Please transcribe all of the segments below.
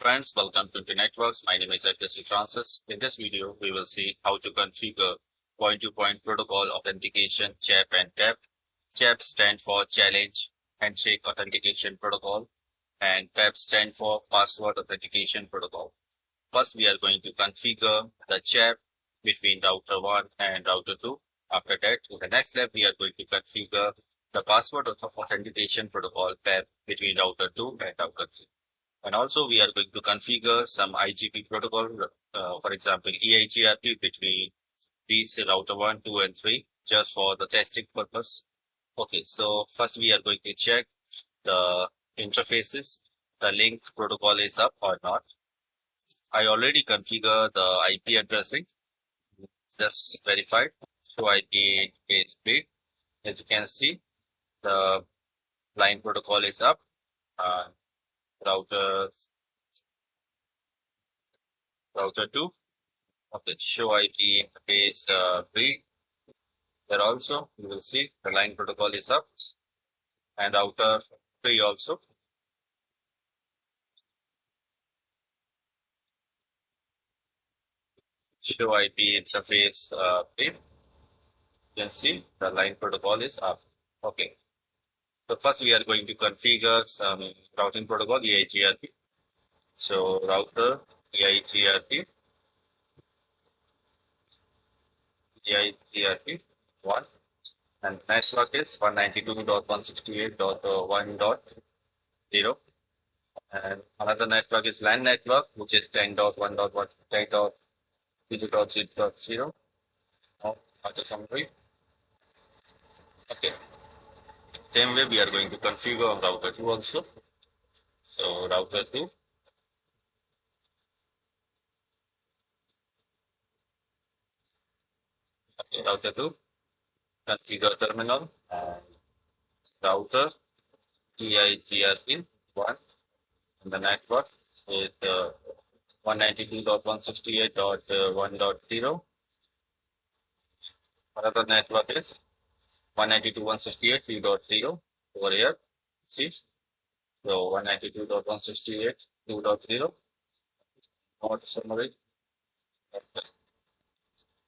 Friends, welcome to the networks. My name is IPSec Francis. In this video, we will see how to configure point-to-point protocol authentication CHAP and PAP. CHAP stands for Challenge Handshake Authentication Protocol and PAP stands for Password Authentication Protocol. First, we are going to configure the CHAP between router 1 and router 2. After that, in the next step, we are going to configure the Password Authentication Protocol PAP between router 2 and router 3. And also we are going to configure some IGP protocol, for example, EIGRP between these router 1, 2, and 3, just for the testing purpose. Okay, so first we are going to check the interfaces, the link protocol is up or not. I already configured the IP addressing, just verified. So IP is big. As you can see, the line protocol is up. Router 2. Okay, show IP interface B. There also you will see the line protocol is up, and router 3 also. Show IP interface B. You can see the line protocol is up. Okay. So first we are going to configure some routing protocol EIGRP. So router EIGRP 1, and network is 192.168.1.0, and another network is LAN network, which is 10.1.1.10.0.0. Okay. Same way we are going to configure router 2 also. So router 2. Okay, router 2. Configure terminal and router EIGRP 1, and the network is 192.168.1.0. Another network is 192.168.2.0 over here. See, so 192.168.2.0. Not summary.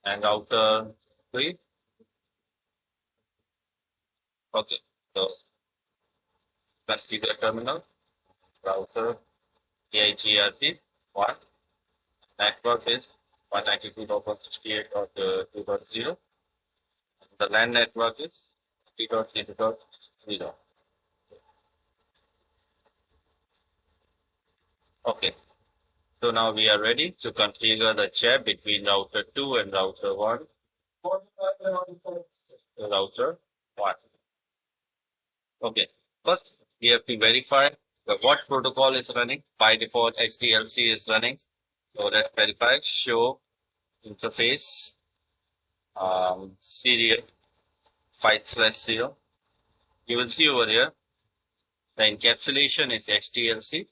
And router 3. Okay, so configure terminal, router EIGRP 1, network is 192.168.2.0. The LAN network is 3.3.0. Okay, so now we are ready to configure the CHAP between router 2 and router 1. Router 1. Okay, first we have to verify what protocol is running. By default, SDLC is running. So let's verify. Show interface serial 5/0. You will see over here the encapsulation is SDLC.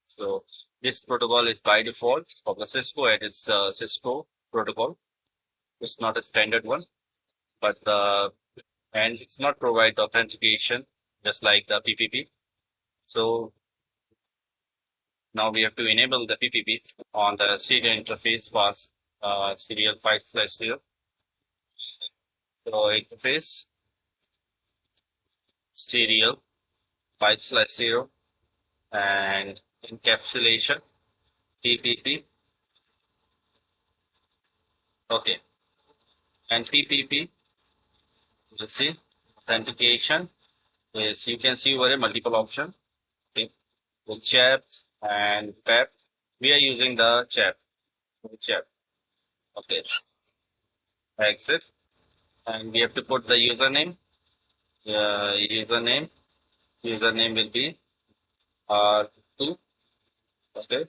So this protocol is by default for the CISCO, and it's CISCO protocol. It's not a standard one, but and it's not provide authentication just like the PPP. So now we have to enable the PPP on the serial interface was serial 5/0. So interface serial 5/0 and encapsulation PPP. Okay, and PPP, you see authentication is, you can see over here multiple options. Okay, with CHAP and PAP, we are using the CHAP. Okay, exit, and we have to put the username. Username will be R2. Okay,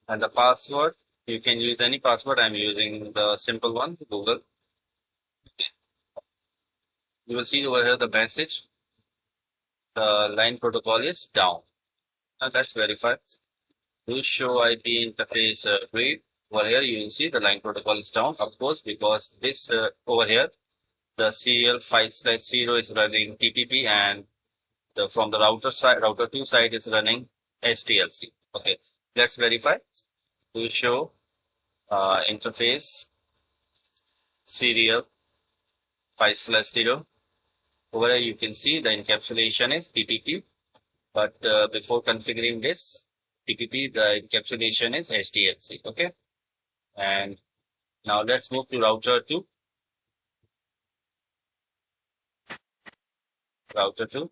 and the password, you can use any password. I'm using the simple one, Google. Okay. You will see over here the message. The line protocol is down. Now let's verify. Do show IP interface read. Over here you will see the line protocol is down, of course, because this over here the serial 5/0 is running PPP, and from the router 2 side is running SDLC. Okay, Let's verify. To show interface serial 5/0. Over here you can see the encapsulation is PPP, but before configuring this PPP, the encapsulation is SDLC. Okay, and now let's move to router 2. Router 2.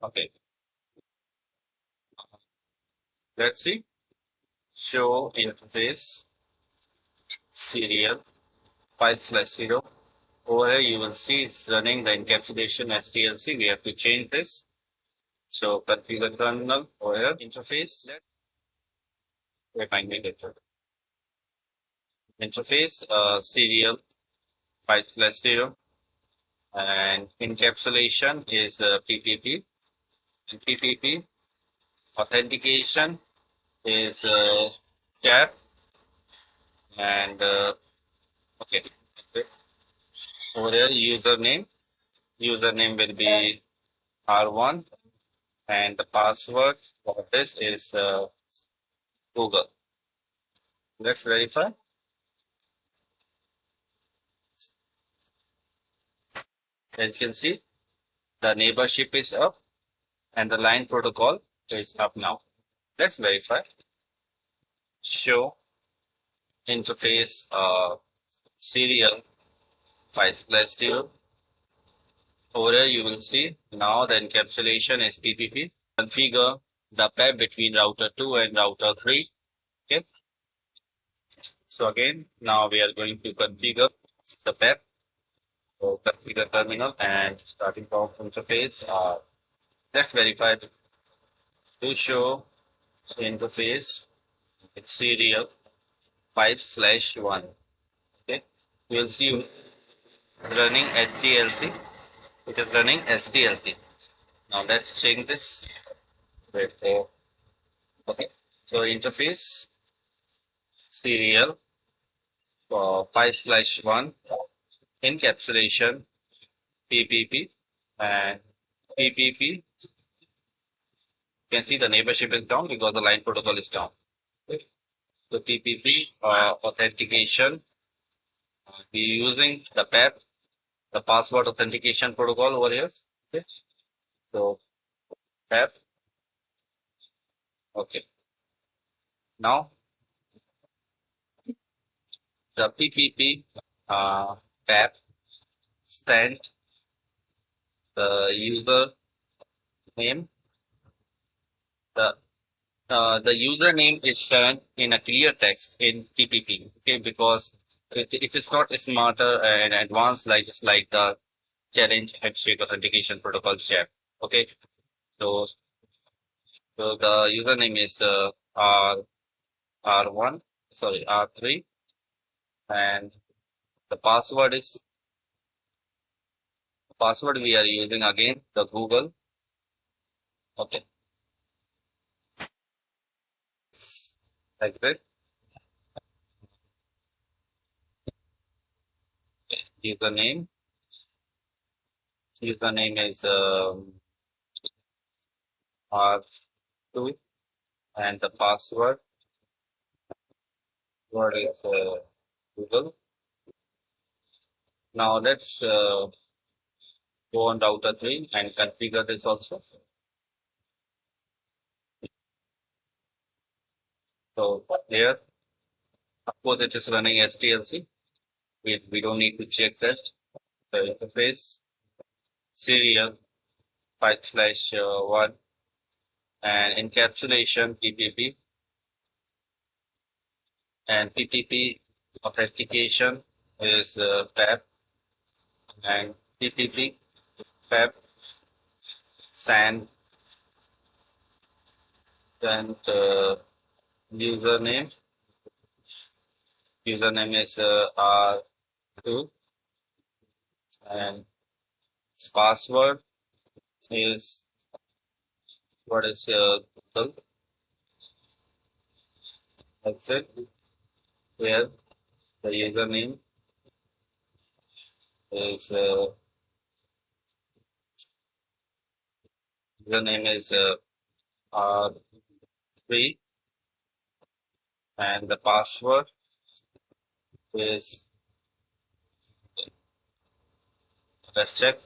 Okay, let's see. Show interface serial 5/0. Over here you will see it's running the encapsulation SDLC. We have to change this. So configure terminal over here interface. Remind me later. Interface serial 5/0 and encapsulation is PPP. And PPP authentication is CHAP and okay. Over here username will be R1 and the password for this is Google. Let's verify. As you can see, the neighborship is up and the line protocol is up now. Let's verify. Show interface serial 5/0. Over here you will see now the encapsulation is PPP. Configure the PAP between router 2 and router 3. Okay. So again, now we are going to configure the PAP. So configure terminal and starting from interface. Let's verify to show interface serial 5/1. Okay, you will see running SDLC. It is running SDLC. Now let's change this. Wait for okay. So interface serial 5/1 encapsulation PPP and PPP. You can see the neighborship is down because the line protocol is down. Okay. So PPP authentication. We're using the PAP, the password authentication protocol over here. Okay. So PAP. Okay. Now the PPP PAP sent the user name. The username is sent in a clear text in PPP. Okay, because it is not smarter and advanced like just like the challenge handshake authentication protocol CHAP. Okay, so the username is R1, sorry R3, and the password we are using again the Google. Okay, like that. Okay. Username is R2 and the password is Google. Now let's go on router 3 and configure this also. So here, of course, it is running SDLC. We don't need to check that. The interface serial 5/1 and encapsulation PPP and PPP authentication is PAP and PPP PAP SAN and username is R2 and password is what is Google. That's it. Here the username is R 3 and the password is, let's check.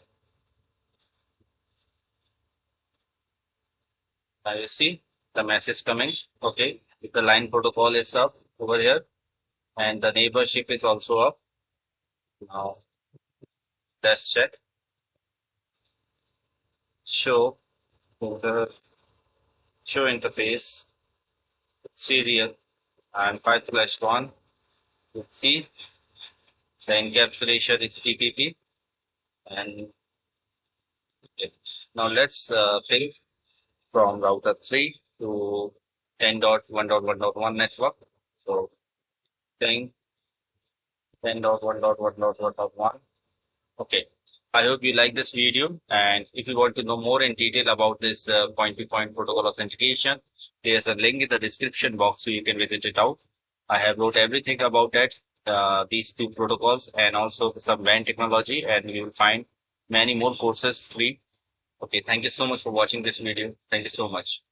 Now you see the message coming. Okay, the line protocol is up over here and the neighborship is also up. Now let's check. Show interface serial and 5/1. You see the encapsulation is PPP. And okay. Now let's ping from router 3 to 10.1.1.1 network. So ping 10.1.1.1.1. Okay. I hope you like this video, and if you want to know more in detail about this point-to-point protocol authentication, there's a link in the description box so you can visit it out. I have wrote everything about it, these two protocols, and also some WAN technology, and you will find many more courses free. Okay, thank you so much for watching this video. Thank you so much.